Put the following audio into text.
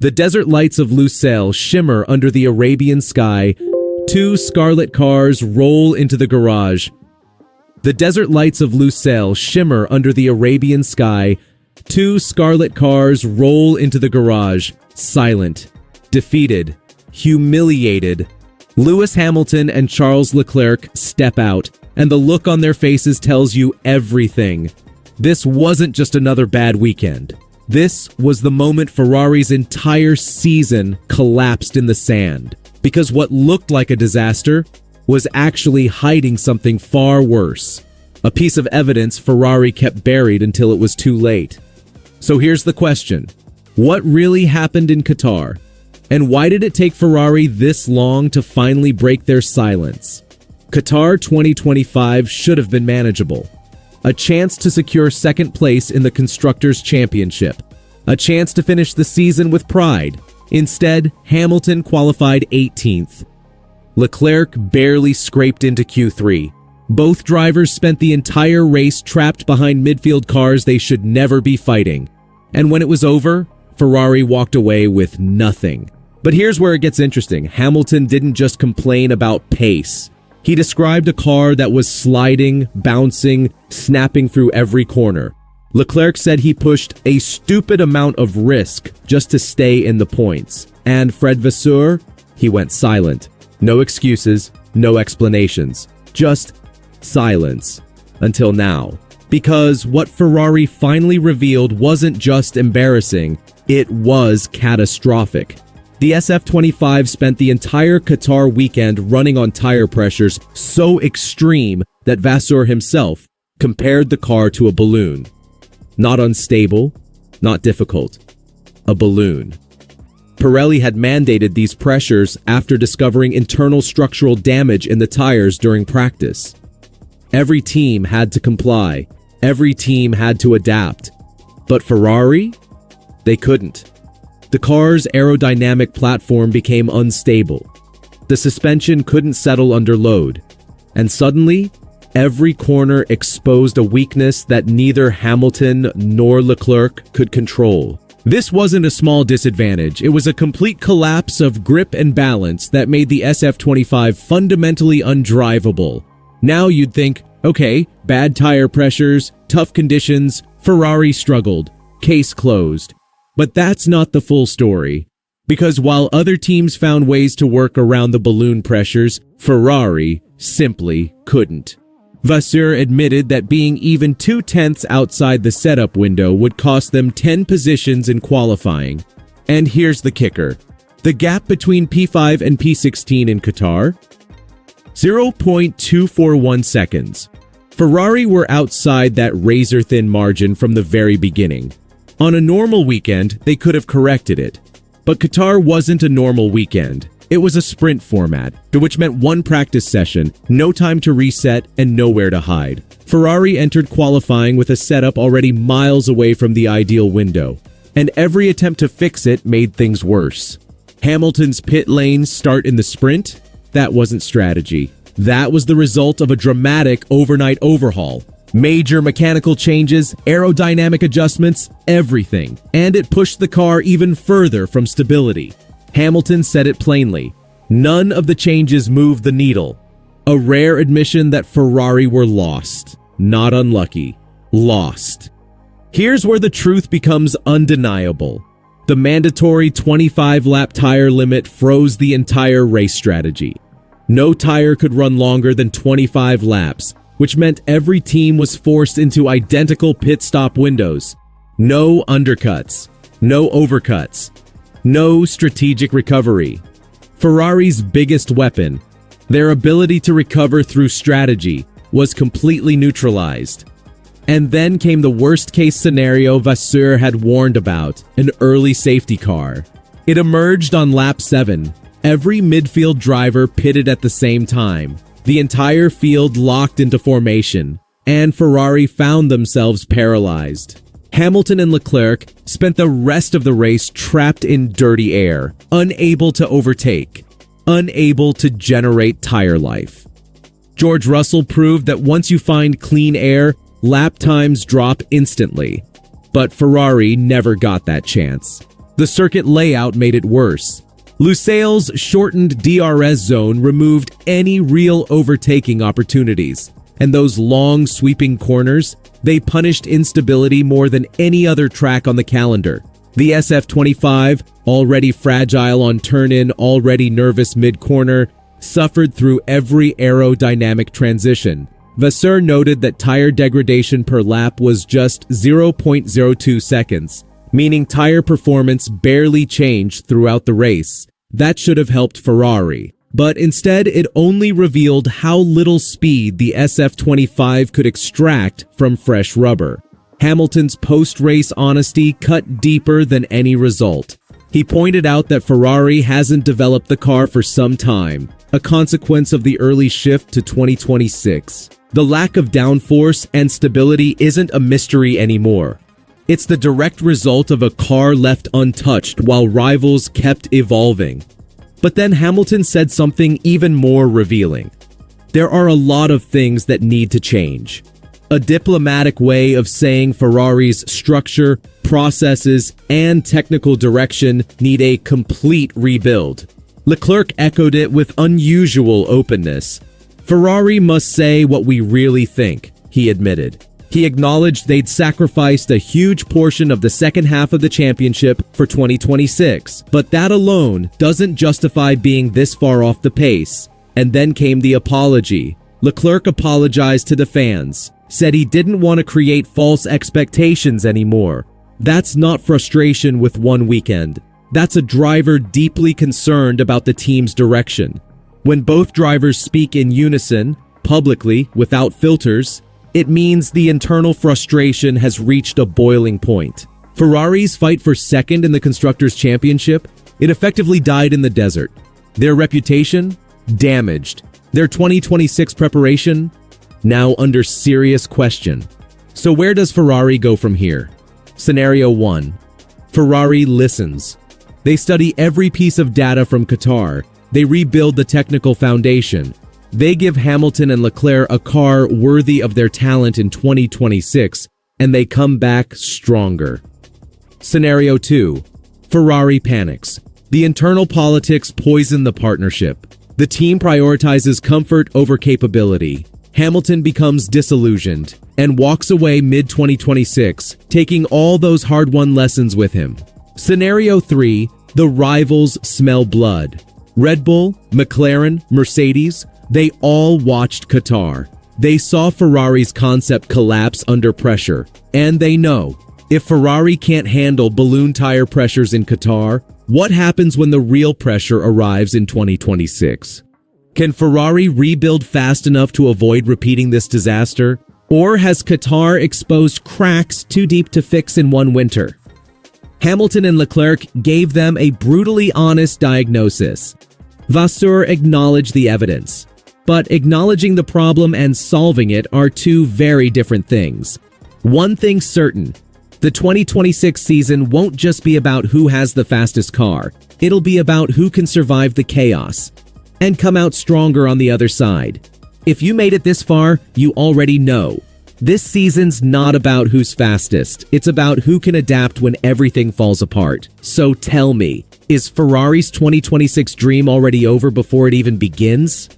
The desert lights of Lusail shimmer under the Arabian sky. Two scarlet cars roll into the garage. The desert lights of Lusail shimmer under the Arabian sky. Two scarlet cars roll into the garage, silent, defeated, humiliated. Lewis Hamilton and Charles Leclerc step out, and the look on their faces tells you everything. This wasn't just another bad weekend. This was the moment Ferrari's entire season collapsed in the sand, because what looked like a disaster was actually hiding something far worse. A piece of evidence Ferrari kept buried until it was too late. So here's the question. What really happened in Qatar? And why did it take Ferrari this long to finally break their silence? Qatar 2025 should have been manageable. A chance to secure second place in the Constructors' Championship. A chance to finish the season with pride. Instead, Hamilton qualified 18th. Leclerc barely scraped into Q3. Both drivers spent the entire race trapped behind midfield cars they should never be fighting. And when it was over, Ferrari walked away with nothing. But here's where it gets interesting. Hamilton didn't just complain about pace. He described a car that was sliding, bouncing, snapping through every corner. Leclerc said he pushed a stupid amount of risk just to stay in the points. And Fred Vasseur, he went silent. No excuses, no explanations. Just silence. Until now. Because what Ferrari finally revealed wasn't just embarrassing, it was catastrophic. The SF25 spent the entire Qatar weekend running on tire pressures so extreme that Vasseur himself compared the car to a balloon. Not unstable, not difficult. A balloon. Pirelli had mandated these pressures after discovering internal structural damage in the tires during practice. Every team had to comply. Every team had to adapt. But Ferrari? They couldn't. The car's aerodynamic platform became unstable. The suspension couldn't settle under load. And suddenly, every corner exposed a weakness that neither Hamilton nor Leclerc could control. This wasn't a small disadvantage. It was a complete collapse of grip and balance that made the SF25 fundamentally undrivable. Now you'd think, okay, bad tire pressures, tough conditions, Ferrari struggled, case closed. But that's not the full story. Because while other teams found ways to work around the balloon pressures, Ferrari simply couldn't. Vasseur admitted that being even 2/10 outside the setup window would cost them 10 positions in qualifying. And here's the kicker. The gap between P5 and P16 in Qatar? 0.241 seconds. Ferrari were outside that razor-thin margin from the very beginning. On a normal weekend, they could have corrected it. But Qatar wasn't a normal weekend. It was a sprint format, which meant one practice session, no time to reset, and nowhere to hide. Ferrari entered qualifying with a setup already miles away from the ideal window, and every attempt to fix it made things worse. Hamilton's pit lane start in the sprint? That wasn't strategy. That was the result of a dramatic overnight overhaul. Major mechanical changes, aerodynamic adjustments, everything. And it pushed the car even further from stability. Hamilton said it plainly. None of the changes moved the needle. A rare admission that Ferrari were lost. Not unlucky. Lost. Here's where the truth becomes undeniable. The mandatory 25-lap tire limit froze the entire race strategy. No tire could run longer than 25 laps, which meant every team was forced into identical pit stop windows. No undercuts, no overcuts, no strategic recovery. Ferrari's biggest weapon, their ability to recover through strategy, was completely neutralized. And then came the worst-case scenario Vasseur had warned about, an early safety car. It emerged on lap 7. Every midfield driver pitted at the same time. The entire field locked into formation, and Ferrari found themselves paralyzed. Hamilton and Leclerc spent the rest of the race trapped in dirty air, unable to overtake, unable to generate tire life. George Russell proved that once you find clean air, lap times drop instantly. But Ferrari never got that chance. The circuit layout made it worse. Lusail's shortened DRS zone removed any real overtaking opportunities, and those long sweeping corners, they punished instability more than any other track on the calendar. The SF25, already fragile on turn-in, already nervous mid-corner, suffered through every aerodynamic transition. Vasseur noted that tire degradation per lap was just 0.02 seconds, meaning tire performance barely changed throughout the race. That should have helped Ferrari, but instead it only revealed how little speed the SF25 could extract from fresh rubber. Hamilton's post-race honesty cut deeper than any result. He pointed out that Ferrari hasn't developed the car for some time, a consequence of the early shift to 2026. The lack of downforce and stability isn't a mystery anymore. It's the direct result of a car left untouched while rivals kept evolving. But then Hamilton said something even more revealing. There are a lot of things that need to change. A diplomatic way of saying Ferrari's structure, processes, and technical direction need a complete rebuild. Leclerc echoed it with unusual openness. Ferrari must say what we really think, he admitted. He acknowledged they'd sacrificed a huge portion of the second half of the championship for 2026, but that alone doesn't justify being this far off the pace. And then came the apology. Leclerc apologized to the fans, said he didn't want to create false expectations anymore. That's not frustration with one weekend. That's a driver deeply concerned about the team's direction. When both drivers speak in unison, publicly, without filters, it means the internal frustration has reached a boiling point. Ferrari's fight for second in the Constructors' Championship, it effectively died in the desert. Their reputation? Damaged. Their 2026 preparation? Now under serious question. So where does Ferrari go from here? Scenario 1. Ferrari listens. They study every piece of data from Qatar. They rebuild the technical foundation. They give Hamilton and Leclerc a car worthy of their talent in 2026, and they come back stronger. Scenario 2. Ferrari panics. The internal politics poison the partnership. The team prioritizes comfort over capability. Hamilton becomes disillusioned and walks away mid-2026, taking all those hard-won lessons with him. Scenario 3. The rivals smell blood. Red Bull, McLaren, Mercedes, they all watched Qatar. They saw Ferrari's concept collapse under pressure, and they know if Ferrari can't handle balloon tire pressures in Qatar, what happens when the real pressure arrives in 2026? Can Ferrari rebuild fast enough to avoid repeating this disaster? Or has Qatar exposed cracks too deep to fix in one winter? Hamilton and Leclerc gave them a brutally honest diagnosis. Vasseur acknowledged the evidence. But acknowledging the problem and solving it are two very different things. One thing's certain, the 2026 season won't just be about who has the fastest car. It'll be about who can survive the chaos and come out stronger on the other side. If you made it this far, you already know. This season's not about who's fastest. It's about who can adapt when everything falls apart. So tell me, is Ferrari's 2026 dream already over before it even begins?